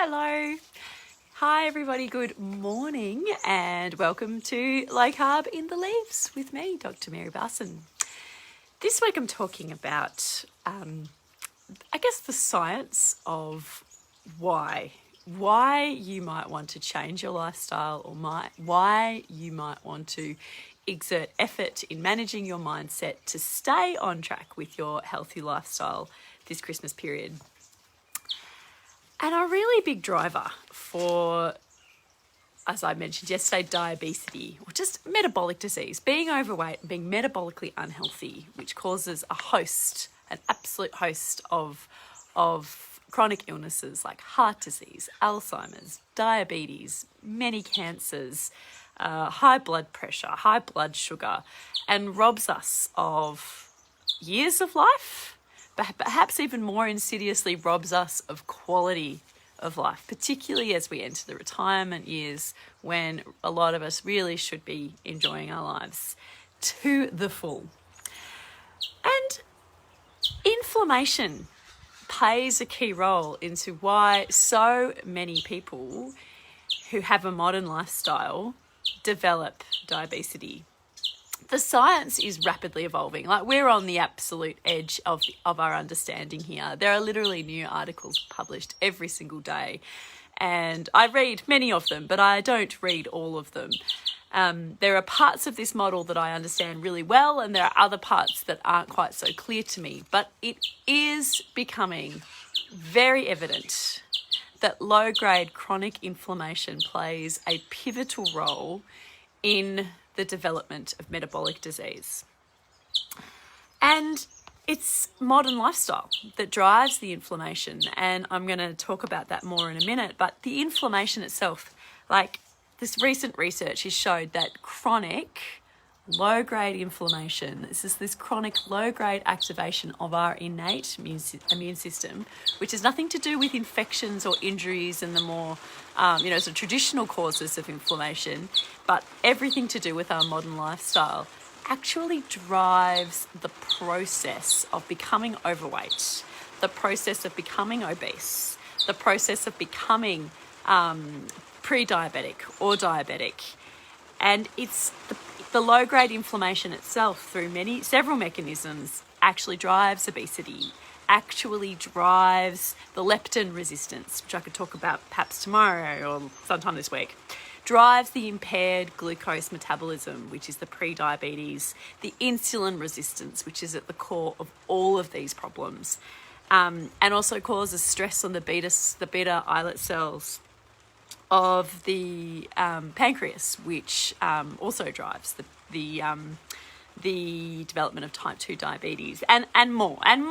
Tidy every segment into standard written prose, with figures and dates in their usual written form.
Hello. Hi everybody, good morning and welcome to Low Carb in the Leaves with me, Dr. Mary Barson. This week I'm talking about, the science of why you might want to change your lifestyle or why you might want to exert effort in managing your mindset to stay on track with your healthy lifestyle this Christmas period. And a really big driver for, as I mentioned yesterday, diabetes or just metabolic disease, being overweight and being metabolically unhealthy, which causes an absolute host of chronic illnesses like heart disease, Alzheimer's, diabetes, many cancers, high blood pressure, high blood sugar, and robs us of years of life. But perhaps even more insidiously robs us of quality of life, particularly as we enter the retirement years when a lot of us really should be enjoying our lives to the full. And inflammation plays a key role into why so many people who have a modern lifestyle develop diabetes. The science is rapidly evolving. Like, we're on the absolute edge of our understanding here. There are literally new articles published every single day. And I read many of them, but I don't read all of them. There are parts of this model that I understand really well, and there are other parts that aren't quite so clear to me. But it is becoming very evident that low-grade chronic inflammation plays a pivotal role in the development of metabolic disease. And it's modern lifestyle that drives the inflammation. And I'm going to talk about that more in a minute. But the inflammation itself, like this recent research has showed that chronic low-grade inflammation, this chronic low-grade activation of our innate immune system, which has nothing to do with infections or injuries and the more traditional causes of inflammation, but everything to do with our modern lifestyle, actually drives the process of becoming overweight, the process of becoming obese, the process of becoming pre-diabetic or diabetic. And it's the low-grade inflammation itself, through several mechanisms, actually drives obesity, actually drives the leptin resistance, which I could talk about perhaps tomorrow or sometime this week, drives the impaired glucose metabolism, which is the pre-diabetes, the insulin resistance, which is at the core of all of these problems, and also causes stress on the beta islet cells of the pancreas, which also drives the development of type 2 diabetes and more. And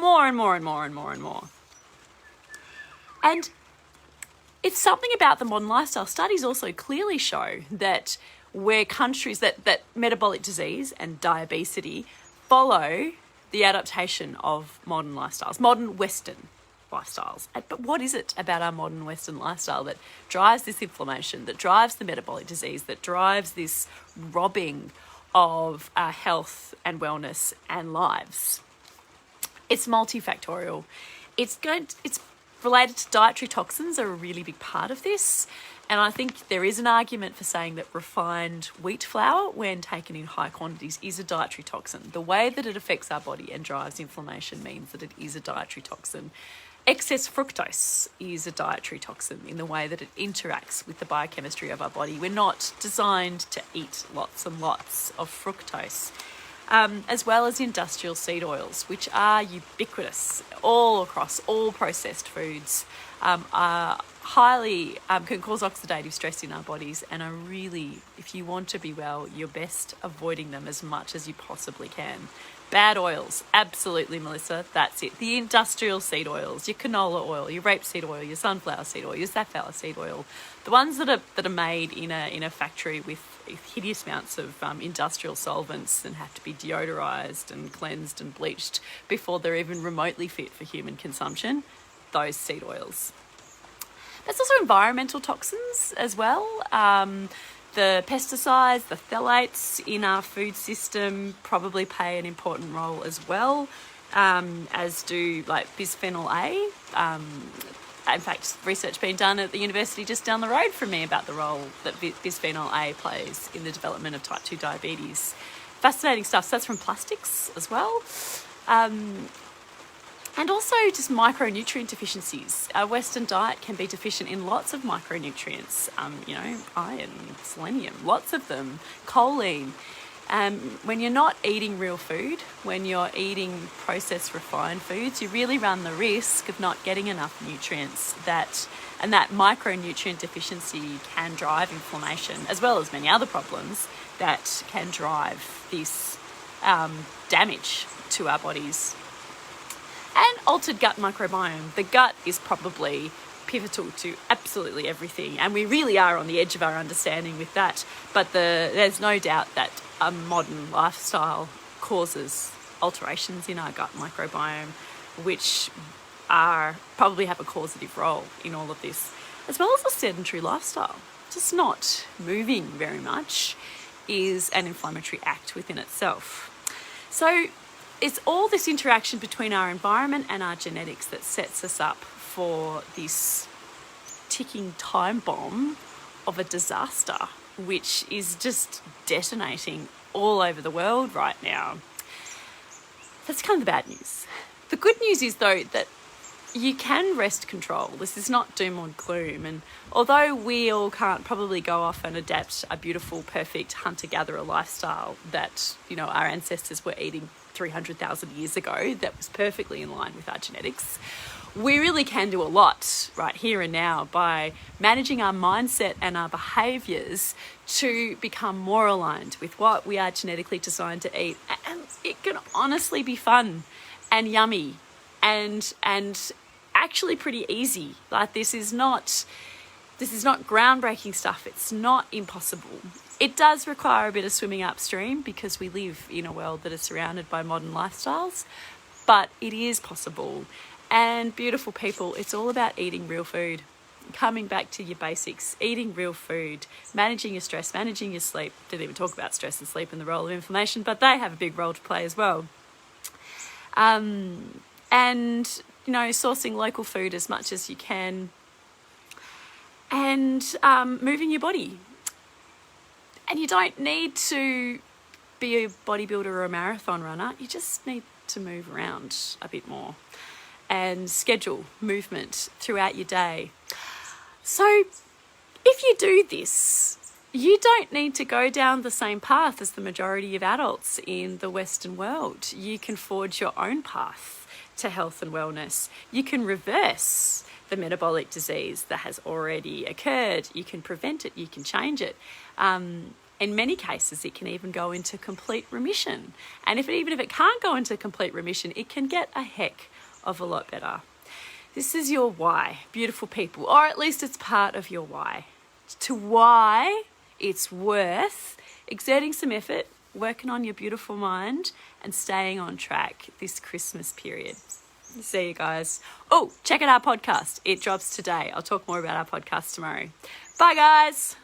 it's something about the modern lifestyle. Studies also clearly show that where countries that metabolic disease and diabetes follow the adaptation of modern lifestyles, modern Western lifestyles. But what is it about our modern Western lifestyle that drives this inflammation, that drives the metabolic disease, that drives this robbing of our health and wellness and lives? It's multifactorial. It's related to dietary toxins are a really big part of this. And I think there is an argument for saying that refined wheat flour, when taken in high quantities, is a dietary toxin. The way that it affects our body and drives inflammation means that it is a dietary toxin. Excess fructose is a dietary toxin in the way that it interacts with the biochemistry of our body. We're not designed to eat lots and lots of fructose, as well as industrial seed oils, which are ubiquitous all across all processed foods, are highly can cause oxidative stress in our bodies, and are really, if you want to be well, you're best avoiding them as much as you possibly can. Bad oils, absolutely, Melissa, that's it. The industrial seed oils, your canola oil, your rapeseed oil, your sunflower seed oil, your safflower seed oil, the ones that are made in a factory with hideous amounts of industrial solvents and have to be deodorized and cleansed and bleached before they're even remotely fit for human consumption, those seed oils. There's also environmental toxins as well. The pesticides, the phthalates in our food system probably play an important role as well, as do like bisphenol A, in fact, research being done at the university just down the road from me about the role that bisphenol A plays in the development of type 2 diabetes. Fascinating stuff. So that's from plastics as well. And also just micronutrient deficiencies. Our Western diet can be deficient in lots of micronutrients, iron, selenium, lots of them, choline. When you're not eating real food, when you're eating processed refined foods, you really run the risk of not getting enough nutrients and that micronutrient deficiency can drive inflammation, as well as many other problems that can drive this damage to our bodies. And altered gut microbiome. The gut is probably pivotal to absolutely everything, and we really are on the edge of our understanding with that. But there's no doubt that a modern lifestyle causes alterations in our gut microbiome, which probably have a causative role in all of this, as well as a sedentary lifestyle. Just not moving very much is an inflammatory act within itself. So it's all this interaction between our environment and our genetics that sets us up for this ticking time bomb of a disaster, which is just detonating all over the world right now. That's kind of the bad news. The good news is, though, that you can wrest control. This is not doom or gloom. And although we all can't probably go off and adapt a beautiful, perfect hunter-gatherer lifestyle that, our ancestors were eating 300,000 years ago, that was perfectly in line with our genetics, we really can do a lot right here and now by managing our mindset and our behaviours to become more aligned with what we are genetically designed to eat. And it can honestly be fun and yummy and actually pretty easy. Like, this is not groundbreaking stuff. It's not impossible. It does require a bit of swimming upstream because we live in a world that is surrounded by modern lifestyles, but it is possible. And beautiful people, it's all about eating real food, coming back to your basics, eating real food, managing your stress, managing your sleep. Didn't even talk about stress and sleep and the role of inflammation, but they have a big role to play as well. And, sourcing local food as much as you can, and moving your body. And you don't need to be a bodybuilder or a marathon runner. You just need to move around a bit more and schedule movement throughout your day. So if you do this, you don't need to go down the same path as the majority of adults in the Western world. You can forge your own path to health and wellness. You can reverse the metabolic disease that has already occurred. You can prevent it, you can change it. In many cases, it can even go into complete remission. And even if it can't go into complete remission, it can get a heck of a lot better. This is your why, beautiful people, or at least it's part of your why. To why it's worth exerting some effort, working on your beautiful mind, and staying on track this Christmas period. See you guys. Oh, check out our podcast. It drops today. I'll talk more about our podcast tomorrow. Bye, guys.